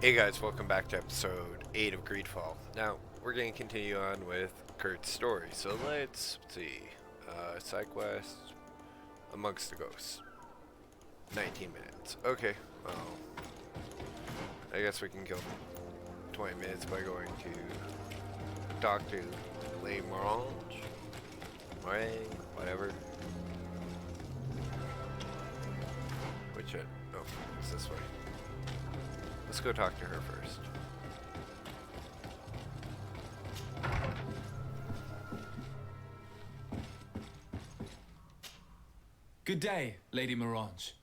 Hey guys, welcome back to episode 8 of Greedfall. Now, we're going to continue on with Kurt's story, so let's see. Side quest, Amongst the Ghosts. 19 minutes. Okay, well, I guess we can kill 20 minutes by going to talk to Le Morange, whatever. Which, oh, it's this way. Let's go talk to her first. Good day, Lady Morange.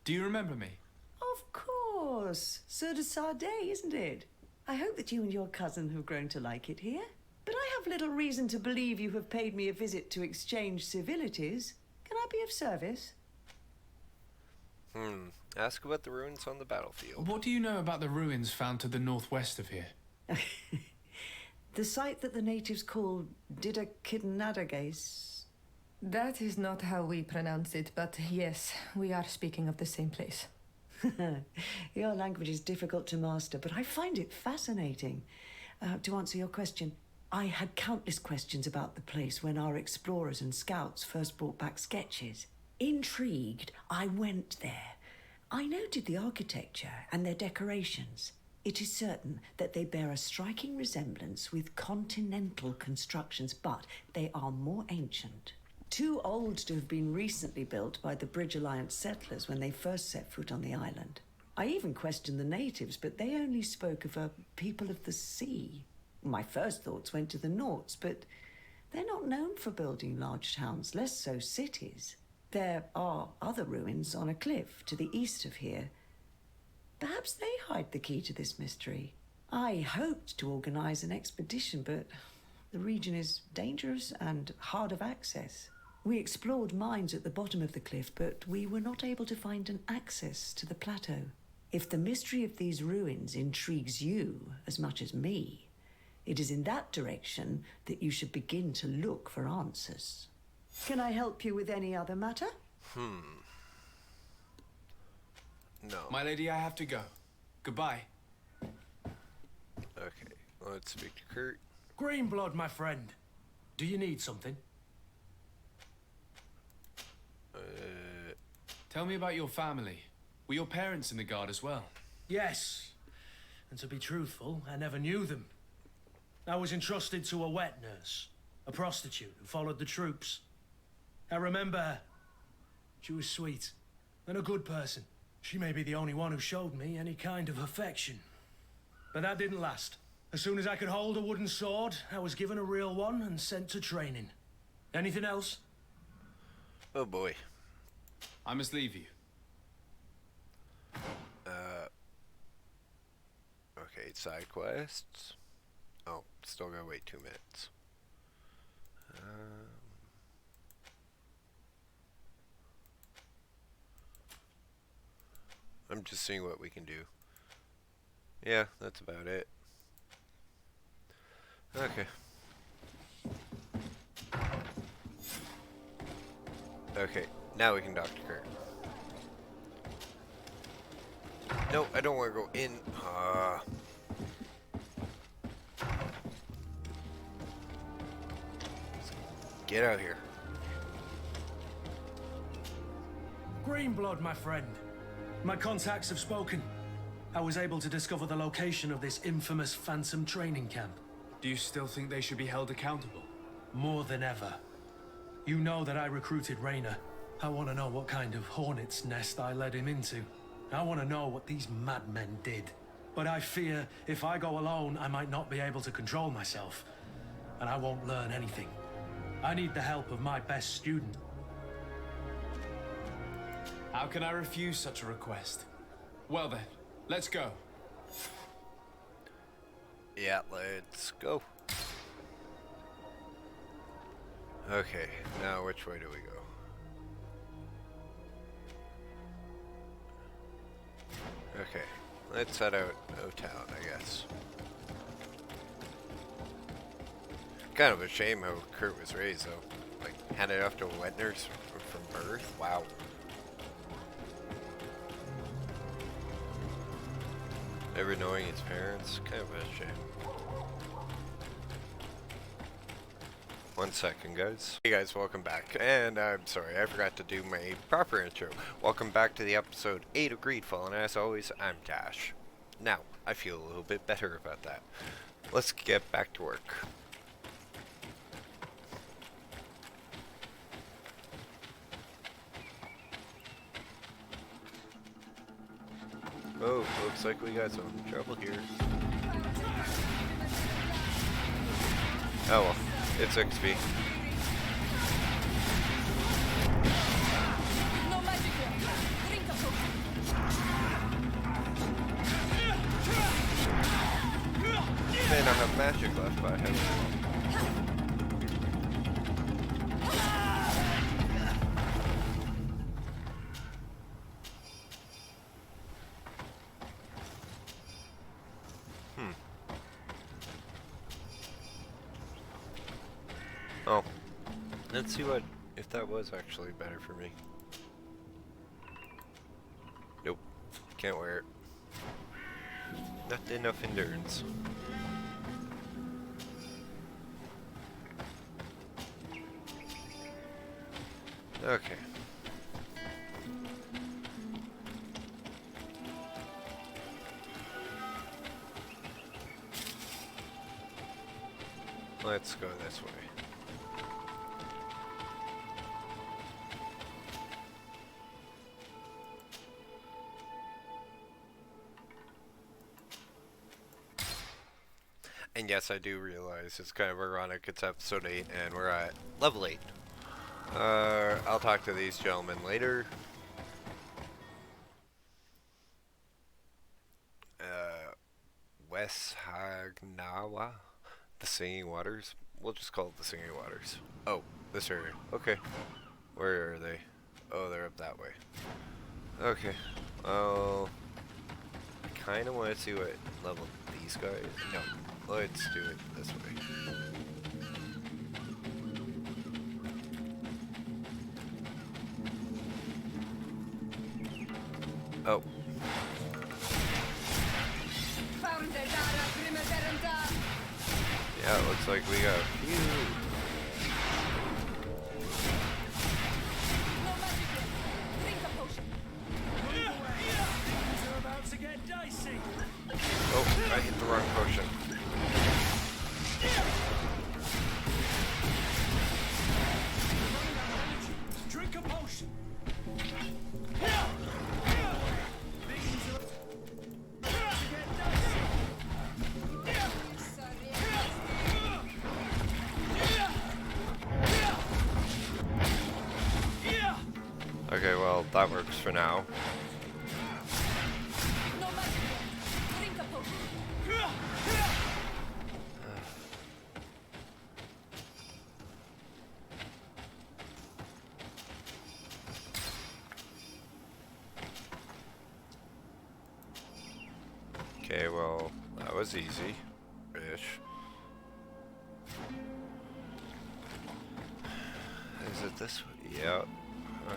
Do you remember me? Of course. Sur de Sade, isn't it? I hope that you and your cousin have grown to like it here. But I have little reason to believe you have paid me a visit to exchange civilities. Can I be of service? Ask about the ruins on the battlefield. What do you know about the ruins found to the northwest of here? The site that the natives call Didakidnadagace. That is not how we pronounce it, but yes, we are speaking of the same place. Your language is difficult to master, but I find it fascinating. To answer your question, I had countless questions about the place when our explorers and scouts first brought back sketches. Intrigued, I went there. I noted the architecture and their decorations. It is certain that they bear a striking resemblance with continental constructions, but they are more ancient. Too old to have been recently built by the Bridge Alliance settlers when they first set foot on the island. I even questioned the natives, but they only spoke of a people of the sea. My first thoughts went to the Nauts, but they're not known for building large towns, less so cities. There are other ruins on a cliff to the east of here. Perhaps they hide the key to this mystery. I hoped to organize an expedition, but the region is dangerous and hard of access. We explored mines at the bottom of the cliff, but we were not able to find an access to the plateau. If the mystery of these ruins intrigues you as much as me, it is in that direction that you should begin to look for answers. Can I help you with any other matter? No. My lady, I have to go. Goodbye. Okay, let's speak to Kurt. Greenblood, my friend. Do you need something? Tell me about your family. Were your parents in the guard as well? Yes. And to be truthful, I never knew them. I was entrusted to a wet nurse, a prostitute who followed the troops. I remember her. She was sweet and a good person. She may be the only one who showed me any kind of affection. But that didn't last. As soon as I could hold a wooden sword, I was given a real one and sent to training. Anything else? Oh boy. I must leave you. Okay, side quests. Oh, still gotta wait 2 minutes. I'm just seeing what we can do. Yeah, that's about it. Okay. Okay, now we can talk to Kurt. No, I don't want to go in. Get out here. Greenblood, my friend. My contacts have spoken. I was able to discover the location of this infamous Phantom training camp. Do you still think they should be held accountable? More than ever. You know that I recruited Reiner. I want to know what kind of hornet's nest I led him into. I want to know what these madmen did. But I fear if I go alone, I might not be able to control myself. And I won't learn anything. I need the help of my best student. How can I refuse such a request? Well then, let's go. Yeah, let's go. Okay, now which way do we go? Okay, let's head out of town, I guess. Kind of a shame how Kurt was raised, though. Like, handed off to a wet nurse from birth? Wow. ever knowing its parents. Kind of a shame. 1 second, guys. Hey guys, welcome back. And I'm sorry, I forgot to do my proper intro. Welcome back to the episode 8 of Greedfall, and as always, I'm Dash. Now, I feel a little bit better about that. Let's get back to work. Oh, looks like we got some trouble here. Oh well, it's XP. May not have magic left, but I have. Oh, let's see what if that was actually better for me. Nope, can't wear it. Not enough endurance. Okay. Let's go this way. And yes, I do realize it's kind of ironic. It's episode 8 and we're at level 8. I'll talk to these gentlemen later. Weshagnawa, the Singing Waters. We'll just call it the Singing Waters. Oh, this area. Okay. Where are they? Oh, they're up that way. Okay. Well, I kind of want to see what level these guys. No, let's do it this way. Oh. Yeah, it looks like we got a few. Oh, I hit the wrong potion. Drink a potion. Okay, well, that works for now. Okay, well, that was easy-ish. Is it this way? Yeah.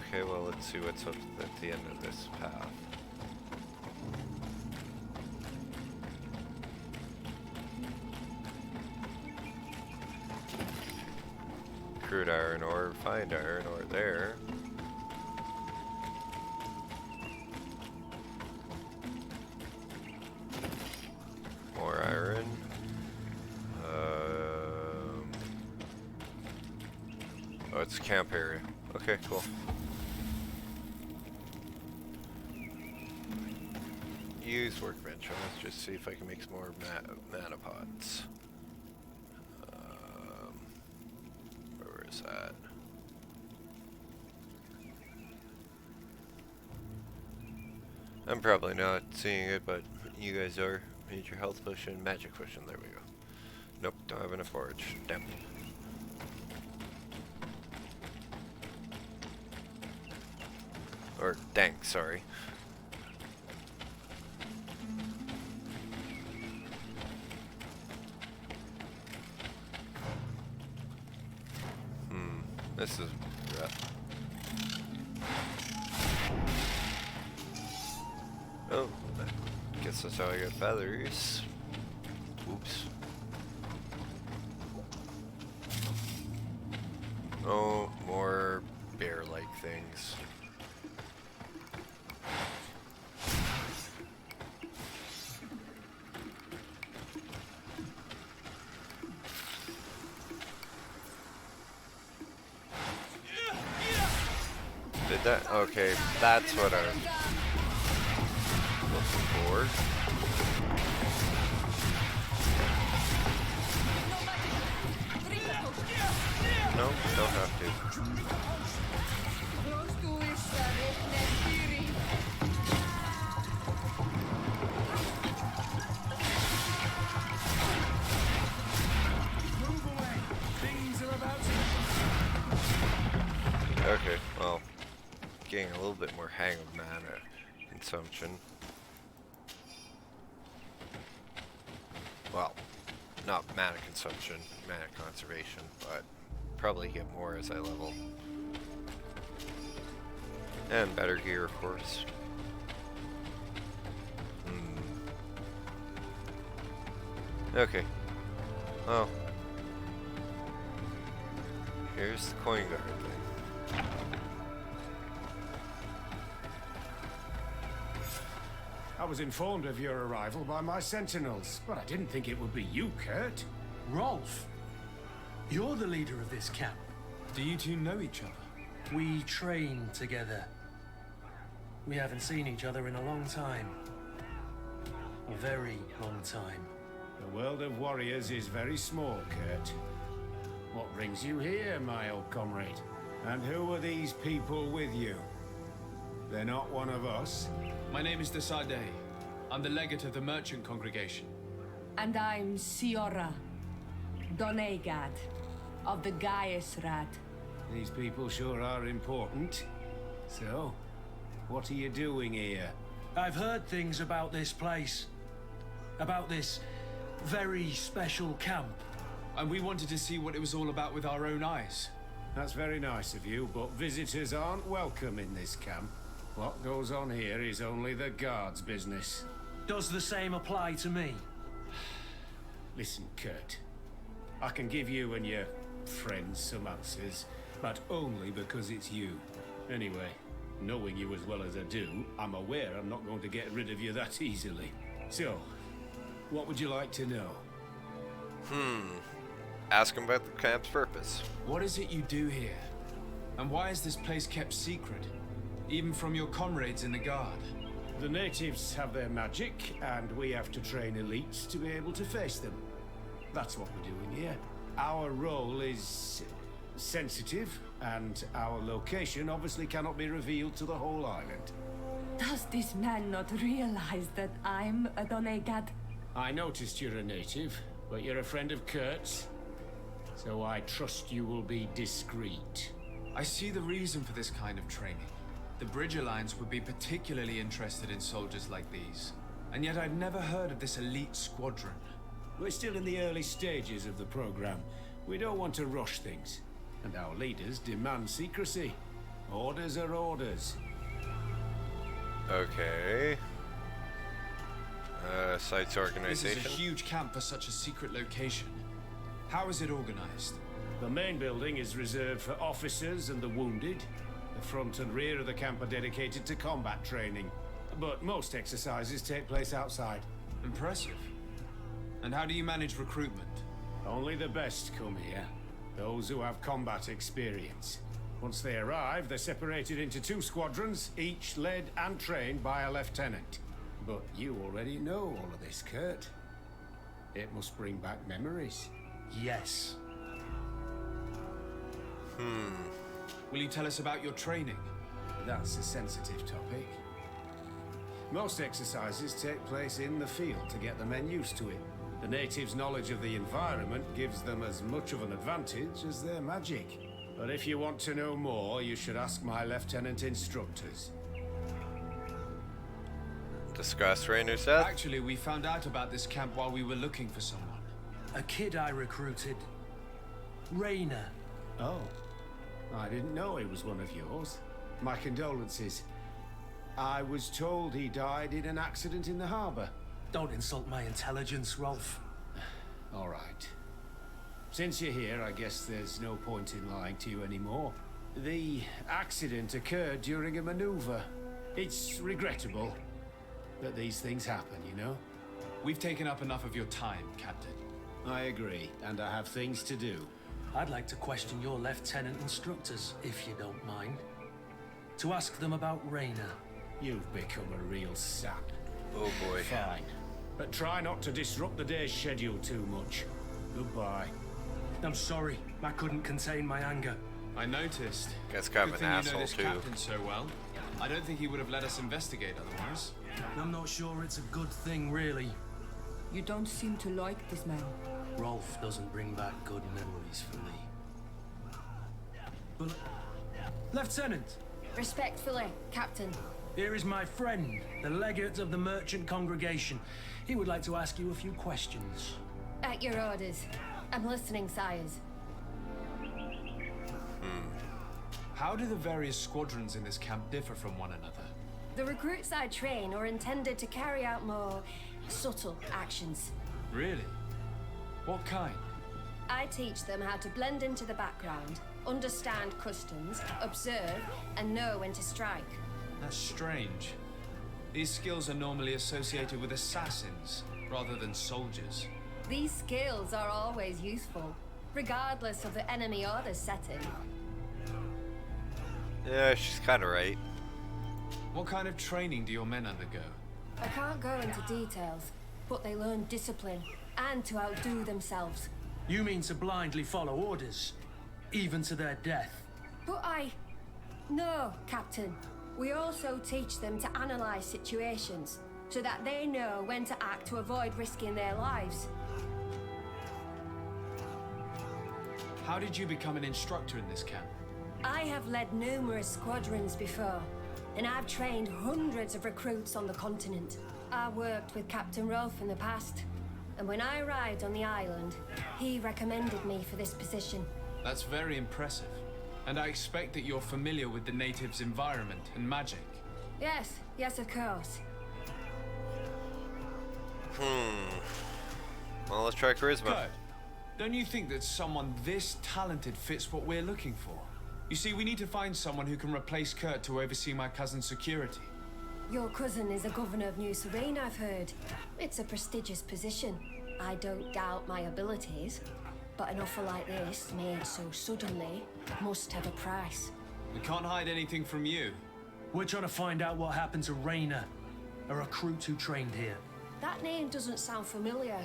Okay, well, let's see what's up at the end of this path. Crude iron ore, find iron ore there. More iron. Oh, it's a camp area. Okay, cool. Use workbench. Let's just see if I can make some more mana pots. Where is that? I'm probably not seeing it, but you guys are. Major health potion, magic potion. There we go. Nope, don't have enough forage. Damn. Or dang, sorry. This is rough. Oh, I guess that's how I get feathers. Oops. Oh, more bear-like things. Did that? Okay, that's what I'm looking for. No, don't have to. Move away. Things are about to... Okay, well, getting a little bit more hang of mana consumption. Well, not mana consumption, mana conservation, but probably get more as I level. And better gear, of course. Okay. Well, here's the coin guard thing. I was informed of your arrival by my sentinels, but I didn't think it would be you, Kurt. Rolf, you're the leader of this camp. Do you two know each other? We train together. We haven't seen each other in a long time. A very long time. The world of warriors is very small, Kurt. What brings you here, my old comrade? And who are these people with you? They're not one of us. My name is Desade. I'm the legate of the merchant congregation. And I'm Siora, Donegad, of the Gaiusrat. These people sure are important. So, what are you doing here? I've heard things about this place. About this very special camp. And we wanted to see what it was all about with our own eyes. That's very nice of you, but visitors aren't welcome in this camp. What goes on here is only the guards' business. Does the same apply to me? Listen, Kurt. I can give you and your friends some answers, but only because it's you. Anyway, knowing you as well as I do, I'm aware I'm not going to get rid of you that easily. So, what would you like to know? Ask him about the camp's purpose. What is it you do here? And why is this place kept secret? Even from your comrades in the guard? The natives have their magic, and we have to train elites to be able to face them. That's what we're doing here. Our role is sensitive, and our location obviously cannot be revealed to the whole island. Does this man not realize that I'm a Donegad? I noticed you're a native, but you're a friend of Kurt's, so I trust you will be discreet. I see the reason for this kind of training. The Bridge Alliance would be particularly interested in soldiers like these. And yet I've never heard of this elite squadron. We're still in the early stages of the program. We don't want to rush things. And our leaders demand secrecy. Orders are orders. Okay. Site's This organization. is a huge camp for such a secret location. How is it organized? The main building is reserved for officers and the wounded. The front and rear of the camp are dedicated to combat training. But most exercises take place outside. Impressive. And how do you manage recruitment? Only the best come here. Those who have combat experience. Once they arrive, they're separated into 2 squadrons, each led and trained by a lieutenant. But you already know all of this, Kurt. It must bring back memories. Yes. Will you tell us about your training? That's a sensitive topic. Most exercises take place in the field to get the men used to it. The natives' knowledge of the environment gives them as much of an advantage as their magic. But if you want to know more, you should ask my lieutenant instructors. Discuss Reiner's death. Actually, we found out about this camp while we were looking for someone. A kid I recruited. Reiner. Oh, I didn't know he was one of yours. My condolences. I was told he died in an accident in the harbor. Don't insult my intelligence, Rolf. All right. Since you're here, I guess there's no point in lying to you anymore. The accident occurred during a maneuver. It's regrettable that these things happen, you know? We've taken up enough of your time, Captain. I agree, and I have things to do. I'd like to question your lieutenant instructors, if you don't mind. To ask them about Reiner. You've become a real sap. Oh boy. Fine. But try not to disrupt the day's schedule too much. Goodbye. I'm sorry, I couldn't contain my anger. I noticed. Guy's kind Good of thing an you know asshole this too. captain so well. I don't think he would have let us investigate otherwise. I'm not sure it's a good thing, really. You don't seem to like this man. Rolf doesn't bring back good memories for me. But, Lieutenant, Respectfully, Captain. here is my friend, the legate of the merchant congregation. He would like to ask you a few questions. At your orders. I'm listening, sires. How do the various squadrons in this camp differ from one another? The recruits I train are intended to carry out more subtle actions. Really? What kind? I teach them how to blend into the background, understand customs, observe, and know when to strike. That's strange. These skills are normally associated with assassins, rather than soldiers. These skills are always useful, regardless of the enemy or the setting. Yeah, she's kind of right. What kind of training do your men undergo? I can't go into details, but they learn discipline and to outdo themselves. You mean to blindly follow orders, even to their death? But No, Captain. We also teach them to analyze situations, so that they know when to act to avoid risking their lives. How did you become an instructor in this camp? I have led numerous squadrons before, and I've trained hundreds of recruits on the continent. I worked with Captain Rolf in the past, and when I arrived on the island, he recommended me for this position. That's very impressive. And I expect that you're familiar with the natives' environment and magic. Yes, of course. Well, let's try charisma. Good. Don't you think that someone this talented fits what we're looking for? You see, we need to find someone who can replace Kurt to oversee my cousin's security. Your cousin is a governor of New Serene, I've heard. It's a prestigious position. I don't doubt my abilities, but an offer like this, made so suddenly, must have a price. We can't hide anything from you. We're trying to find out what happened to Reiner, a recruit who trained here. That name doesn't sound familiar.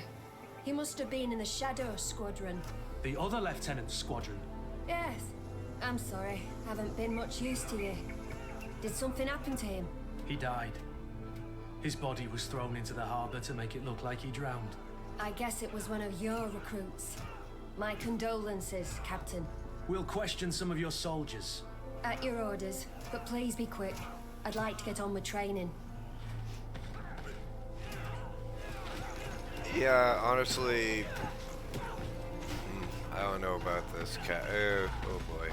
He must have been in the Shadow Squadron. The other lieutenant's squadron. Yes. I'm sorry, haven't been much use to you. Did something happen to him? He died. His body was thrown into the harbor to make it look like he drowned. I guess it was one of your recruits. My condolences, Captain. We'll question some of your soldiers. At your orders, but please be quick. I'd like to get on with training. Yeah, honestly, I don't know about this cat. Oh boy.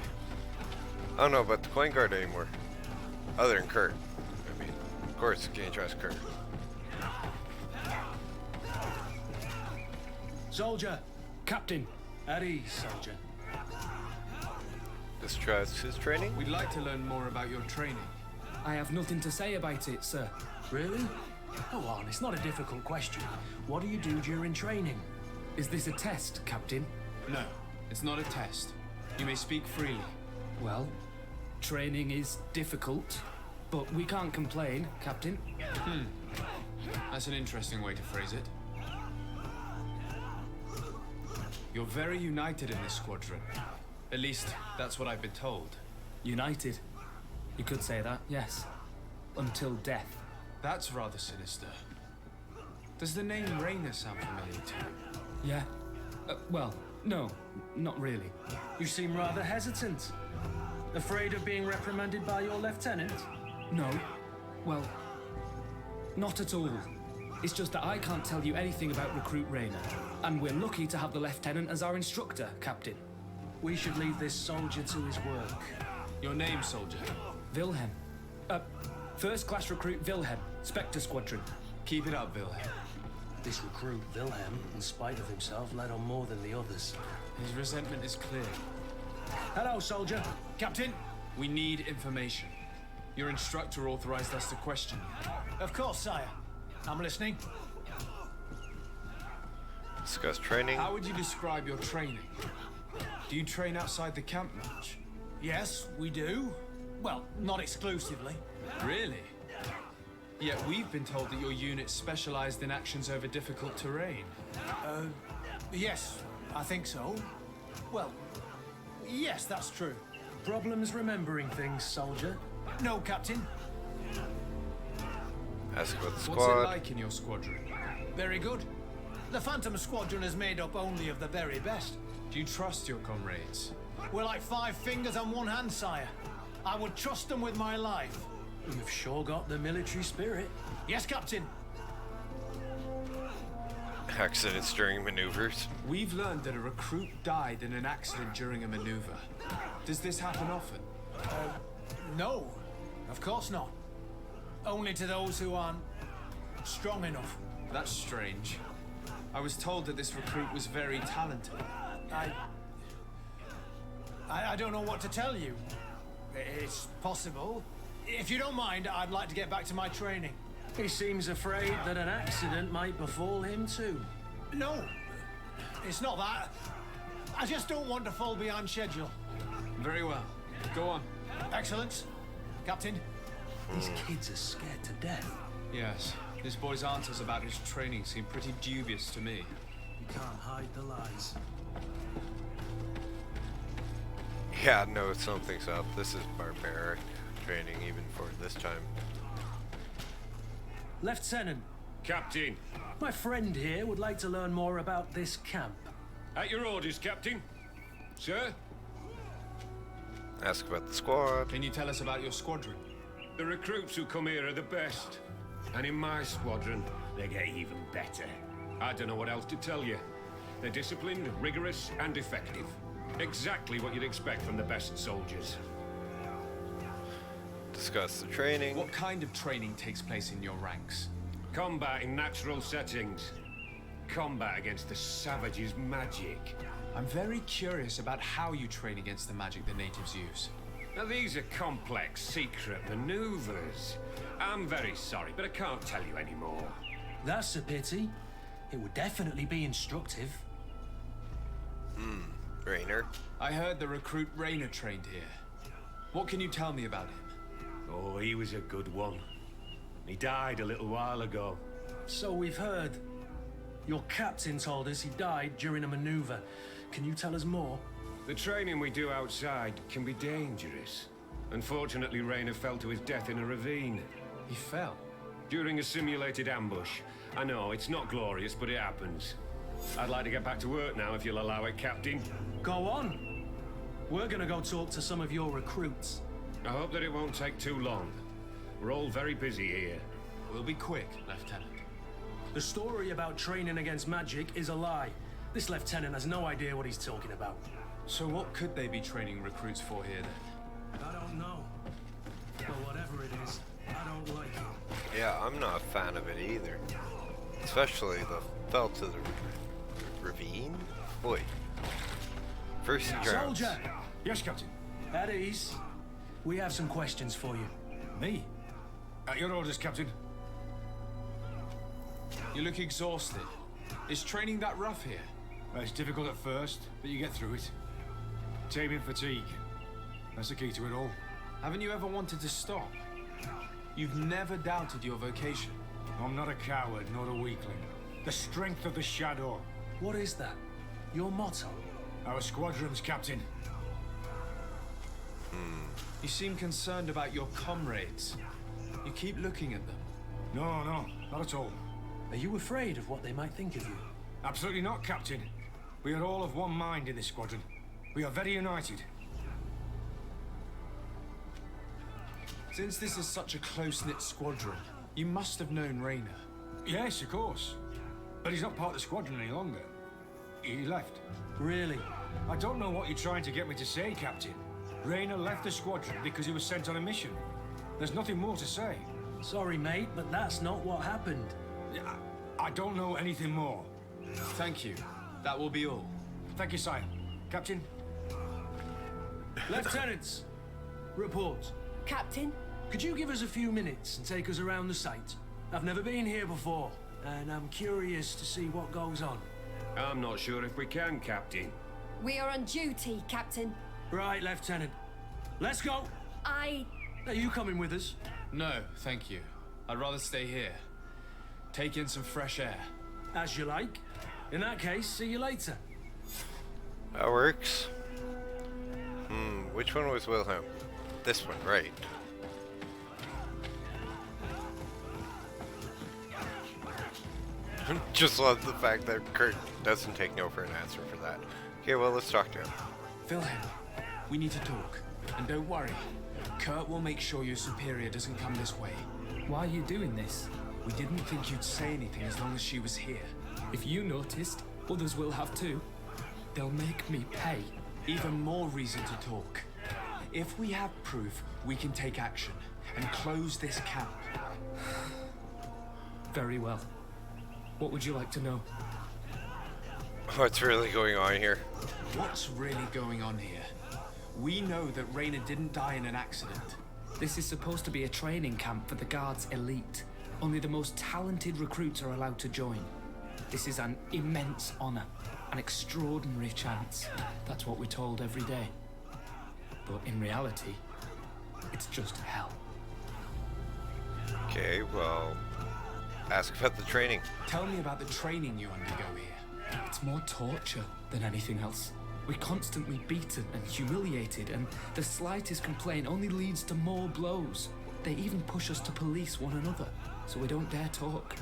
I don't know about the coin guard anymore. Other than Kurt. I mean, of course, you can't trust Kurt. Soldier! Captain! At ease, soldier. Distrust his training? We'd like to learn more about your training. I have nothing to say about it, sir. Really? Go on, it's not a difficult question. What do you do during training? Is this a test, Captain? No, it's not a test. You may speak freely. Well, training is difficult, but we can't complain, Captain. That's an interesting way to phrase it. You're very united in this squadron. At least, that's what I've been told. United. You could say that, yes. Until death. That's rather sinister. Does the name Reiner sound familiar to you? Yeah. Well, no, not really. You seem rather hesitant. Afraid of being reprimanded by your lieutenant? No. Well, not at all. It's just that I can't tell you anything about Recruit Reiner. And we're lucky to have the Lieutenant as our instructor, Captain. We should leave this soldier to his work. Your name, soldier? Wilhelm. First class recruit Wilhelm, Spectre Squadron. Keep it up, Wilhelm. This recruit, Wilhelm, in spite of himself, let on more than the others. His resentment is clear. Hello, soldier. Captain, we need information. Your instructor authorized us to question you. Of course, sire. I'm listening. Discuss training. How would you describe your training? Do you train outside the camp much? Yes, we do. Well, not exclusively. Really? Yet we've been told that your unit specialized in actions over difficult terrain. Yes, I think so. Well, yes, that's true. Problems remembering things, soldier? No, Captain. Ask about the What's it squad. like in your squadron? Very good. The Phantom Squadron is made up only of the very best. Do you trust your comrades? We're like 5 fingers on one hand, sire. I would trust them with my life. You've sure got the military spirit. Yes, Captain. Accidents during maneuvers. We've learned that a recruit died in an accident during a maneuver. Does this happen often? No, of course not. Only to those who aren't strong enough. That's strange. I was told that this recruit was very talented. I don't know what to tell you. It's possible. If you don't mind, I'd like to get back to my training. He seems afraid that an accident might befall him too. No, it's not that. I just don't want to fall behind schedule. Very well. Go on. Excellence. Captain. These kids are scared to death. Yes. This boy's answers about his training seem pretty dubious to me. You can't hide the lies. Yeah, no, something's up. This is barbaric training even for this time. Lieutenant, Captain. my friend here would like to learn more about this camp. At your orders, Captain. Sir? Ask about the squad. Can you tell us about your squadron? The recruits who come here are the best. And in my squadron, they get even better. I don't know what else to tell you. They're disciplined, rigorous, and effective. Exactly what you'd expect from the best soldiers. Discuss the training. What kind of training takes place in your ranks? Combat in natural settings. Combat against the savages' magic. I'm very curious about how you train against the magic the natives use. Now these are complex, secret maneuvers. I'm very sorry, but I can't tell you anymore. That's a pity. It would definitely be instructive. Reiner. I heard the recruit Reiner trained here. What can you tell me about him? Oh, he was a good one. He died a little while ago. So we've heard. Your captain told us he died during a maneuver. Can you tell us more? The training we do outside can be dangerous. Unfortunately, Reiner fell to his death in a ravine. He fell. During a simulated ambush. I know, it's not glorious, but it happens. I'd like to get back to work now, if you'll allow it, Captain. Go on. We're gonna go talk to some of your recruits. I hope that it won't take too long. We're all very busy here. We'll be quick, Lieutenant. The story about training against magic is a lie. This lieutenant has no idea what he's talking about. So what could they be training recruits for here then? I don't know. But whatever it is, I don't like it. Yeah, I'm not a fan of it either. Especially the fell to the ravine? Boy. First he drowns. Soldier! Yes, Captain. At ease. We have some questions for you. Me? At your orders, Captain. You look exhausted. Is training that rough here? It's difficult at first, but you get through it. Taming fatigue. That's the key to it all. Haven't you ever wanted to stop? You've never doubted your vocation. I'm not a coward, nor a weakling. The strength of the Shadow. What is that? Your motto? Our squadron's captain. You seem concerned about your comrades. You keep looking at them. No, not at all. Are you afraid of what they might think of you? Absolutely not, Captain. We are all of one mind in this squadron. We are very united. Since this is such a close-knit squadron, you must have known Reiner. Yes, of course. But he's not part of the squadron any longer. He left. Really? I don't know what you're trying to get me to say, Captain. Reiner left the squadron because he was sent on a mission. There's nothing more to say. Sorry, mate, but that's not what happened. I don't know anything more. Thank you. That will be all. Thank you, sire. Captain? Lieutenants, report. Captain? Could you give us a few minutes and take us around the site? I've never been here before, and I'm curious to see what goes on. I'm not sure if we can, Captain. We are on duty, Captain. Right, Lieutenant. Let's go! Are you coming with us? No, thank you. I'd rather stay here. Take in some fresh air. As you like. In that case, see you later. That works. Which one was Wilhelm? This one, right. Just love the fact that Kurt doesn't take no for an answer for that. Okay, well, let's talk to him. Wilhelm, we need to talk. And don't worry, Kurt will make sure your superior doesn't come this way. Why are you doing this? We didn't think you'd say anything as long as she was here. If you noticed, others will have too. They'll make me pay. Even more reason to talk. If we have proof, we can take action and close this camp. Very well. What would you like to know? What's really going on here? What's really going on here? We know that Reiner didn't die in an accident. This is supposed to be a training camp for the Guard's elite. Only the most talented recruits are allowed to join. This is an immense honor, an extraordinary chance. That's what we're told every day. But in reality, it's just hell. Okay, well, ask about the training. Tell me about the training you undergo here. It's more torture than anything else. We're constantly beaten and humiliated, and the slightest complaint only leads to more blows. They even push us to police one another, so we don't dare talk.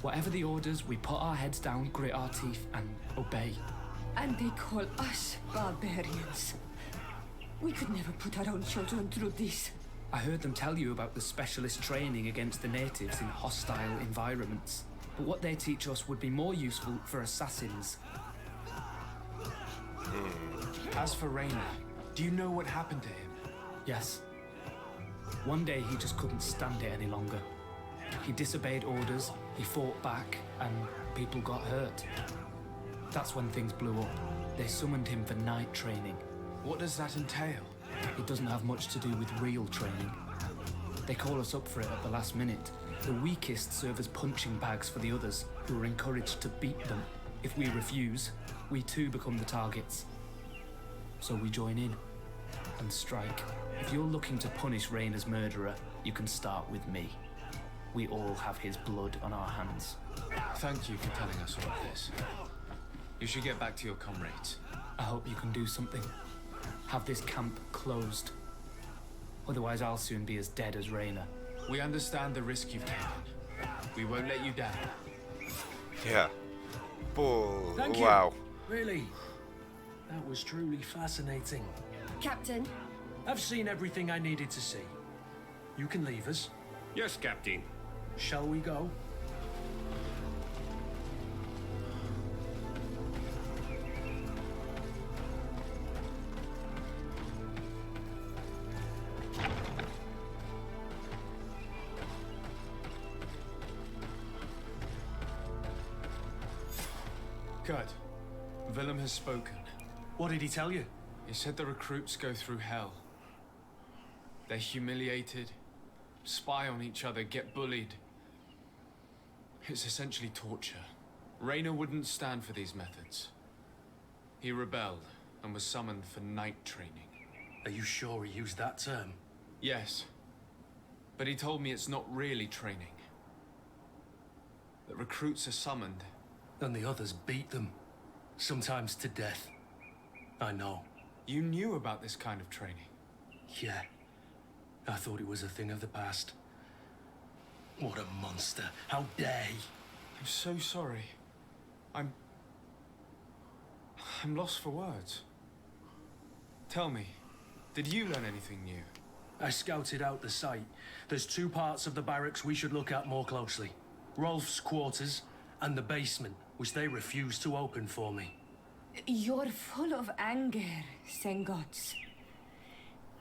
Whatever the orders, we put our heads down, grit our teeth, and obey. And they call us barbarians. We could never put our own children through this. I heard them tell you about the specialist training against the natives in hostile environments. But what they teach us would be more useful for assassins. As for Reiner, do you know what happened to him? Yes. One day he just couldn't stand it any longer. He disobeyed orders, he fought back, and people got hurt. That's when things blew up. They summoned him for night training. What does that entail? It doesn't have much to do with real training. They call us up for it at the last minute. The weakest serve as punching bags for the others, who are encouraged to beat them. If we refuse, we too become the targets. So we join in and strike. If you're looking to punish Reiner's murderer, you can start with me. We all have his blood on our hands. Thank you for telling us all of this. You should get back to your comrades. I hope you can do something. Have this camp closed. Otherwise I'll soon be as dead as Reiner. We understand the risk you've taken. We won't let you down. Yeah. Oh, Thank you. wow. Really, that was truly fascinating. Captain? I've seen everything I needed to see. You can leave us. Yes, Captain. Shall we go? Good. Willem has spoken. What did he tell you? He said the recruits go through hell. They're humiliated, spy on each other, get bullied. It's essentially torture. Reiner wouldn't stand for these methods. He rebelled and was summoned for night training. Are you sure he used that term? Yes, but he told me it's not really training. That recruits are summoned. And the others beat them, sometimes to death. I know. You knew about this kind of training? Yeah. I thought it was a thing of the past. What a monster. How dare he? I'm so sorry. I'm lost for words. Tell me, did you learn anything new? I scouted out the site. There's two parts of the barracks we should look at more closely. Rolf's quarters and the basement, which they refused to open for me. You're full of anger, Sengots.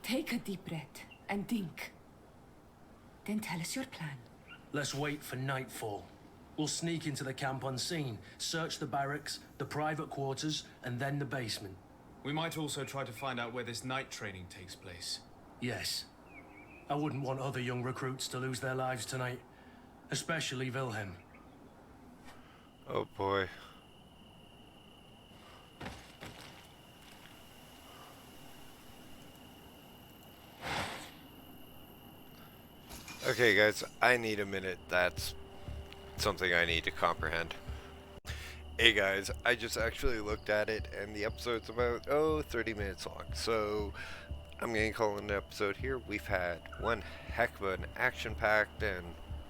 Take a deep breath and think. Then tell us your plan. Let's wait for nightfall. We'll sneak into the camp unseen, search the barracks, the private quarters, and then the basement. We might also try to find out where this night training takes place. Yes. I wouldn't want other young recruits to lose their lives tonight. Especially Wilhelm. Oh boy. Okay guys, I need a minute. That's something I need to comprehend. Hey guys, I just actually looked at it and the episode's about, 30 minutes long. So I'm going to call it an episode here. We've had one heck of an action-packed and,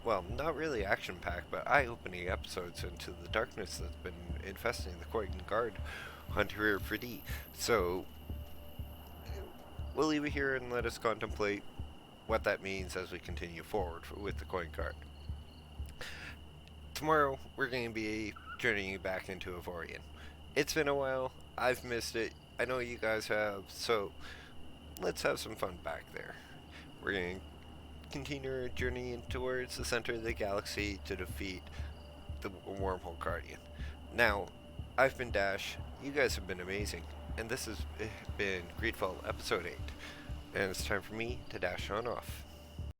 well, not really action-packed, but eye-opening episodes into the darkness that's been infesting the Court Guard Hunter for D. So we'll leave it here and let us contemplate what that means as we continue forward with the Coin Guard. Tomorrow, we're going to be journeying back into Avorion. It's been a while. I've missed it. I know you guys have, so let's have some fun back there. We're going to continue our journey towards the center of the galaxy to defeat the Wormhole Guardian. Now, I've been Dash. You guys have been amazing. And this has been Greedfall Episode 8. And it's time for me to dash on off.